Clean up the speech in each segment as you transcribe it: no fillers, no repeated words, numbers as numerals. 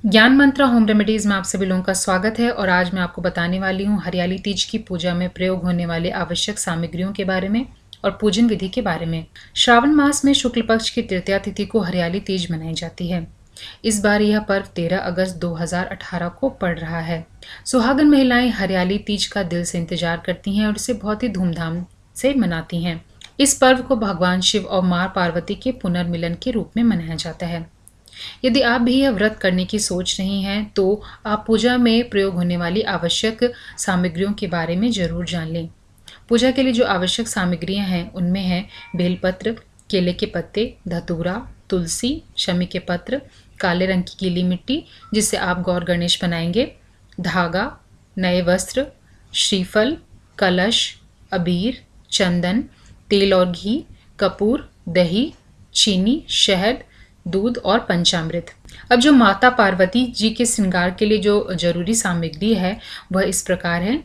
ज्ञान मंत्रा home remedies में आप सभी लोगों का स्वागत है और आज मैं आपको बताने वाली हूँ हरियाली तीज की पूजा में प्रयोग होने वाले आवश्यक सामग्रियों के बारे में और पूजन विधि के बारे में। श्रावण मास में शुक्ल पक्ष की तृतीया तिथि को हरियाली तीज मनाई जाती है। इस बार यह पर्व 13 अगस्त 2018 को पड़ रहा है। सुहागन महिलाएं हरियाली तीज का दिल से इंतजार करती हैं और इसे बहुत ही धूमधाम से मनाती हैं। इस पर्व को भगवान शिव और मां पार्वती के पुनर्मिलन के रूप में मनाया जाता है। यदि आप भी यह व्रत करने की सोच रही हैं तो आप पूजा में प्रयोग होने वाली आवश्यक सामग्रियों के बारे में जरूर जान लें। पूजा के लिए जो आवश्यक सामग्रियां हैं उनमें है बेलपत्र, केले के पत्ते, धतूरा, तुलसी, शमी के पत्र, काले रंग की गीली मिट्टी जिससे आप गौर गणेश बनाएंगे, धागा, नए वस्त्र, श्रीफल, कलश, अबीर, चंदन, तेल और घी, कपूर, दही, चीनी, शहद, दूध और पंचामृत। अब जो माता पार्वती जी के श्रृंगार के लिए जो जरूरी सामग्री है वह इस प्रकार है।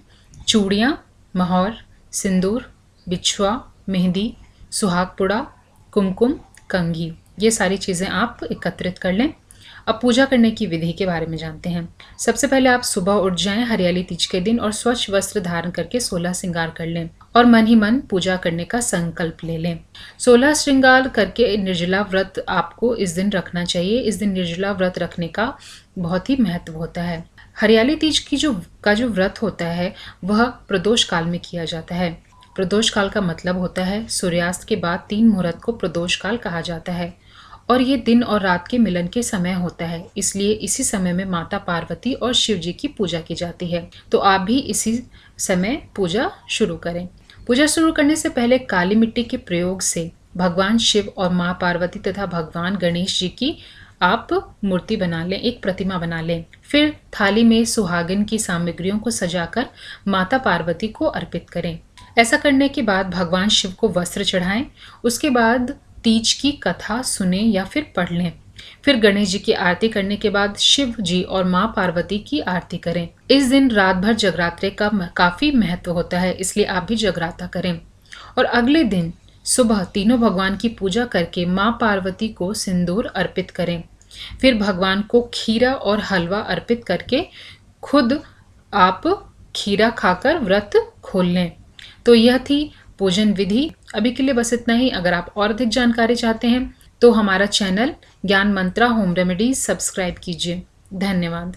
चूड़ियाँ, महौर, सिंदूर, बिछुआ, मेहंदी, सुहागपुड़ा, कुमकुम, कंघी, ये सारी चीज़ें आप एकत्रित कर लें। अब पूजा करने की विधि के बारे में जानते हैं। सबसे पहले आप सुबह उठ जाएं हरियाली तीज के दिन और स्वच्छ वस्त्र धारण करके 16 श्रृंगार कर लें और मन ही मन पूजा करने का संकल्प ले लें। 16 श्रृंगार करके निर्जला व्रत आपको इस दिन रखना चाहिए। इस दिन निर्जला व्रत रखने का बहुत ही महत्व होता है। हरियाली तीज की जो व्रत होता है वह प्रदोष काल में किया जाता है। प्रदोष काल का मतलब होता है सूर्यास्त के बाद 3 मुहूर्त को प्रदोष काल कहा जाता है और ये दिन और रात के मिलन के समय होता है। इसलिए इसी समय में माता पार्वती और शिव जी की पूजा की जाती है। तो आप भी इसी समय पूजा शुरू करें। पूजा शुरू करने से पहले काली मिट्टी के प्रयोग से भगवान शिव और माँ पार्वती तथा भगवान गणेश जी की आप मूर्ति बना लें, एक प्रतिमा बना लें। फिर थाली में सुहागिन की सामग्रियों को सजाकर माता पार्वती को अर्पित करें। ऐसा करने के बाद भगवान शिव को वस्त्र चढ़ाएं। उसके बाद तीज की कथा सुने या फिर पढ़ लें। फिर गणेश जी की आरती करने के बाद शिव जी और माँ पार्वती की आरती करें। इस दिन रात भर जगराते का काफी महत्व होता है, इसलिए आप भी जगराता करें। और अगले दिन सुबह तीनों भगवान की पूजा करके माँ पार्वती को सिंदूर अर्पित करें। फिर भगवान को खीरा और हलवा अर्पित करके खुद आप खीरा खाकर व्रत खोल लें। तो यह थी पूजन विधि। अभी के लिए बस इतना ही। अगर आप और अधिक जानकारी चाहते हैं तो हमारा चैनल ज्ञान मंत्रा होम रेमेडीज सब्सक्राइब कीजिए। धन्यवाद।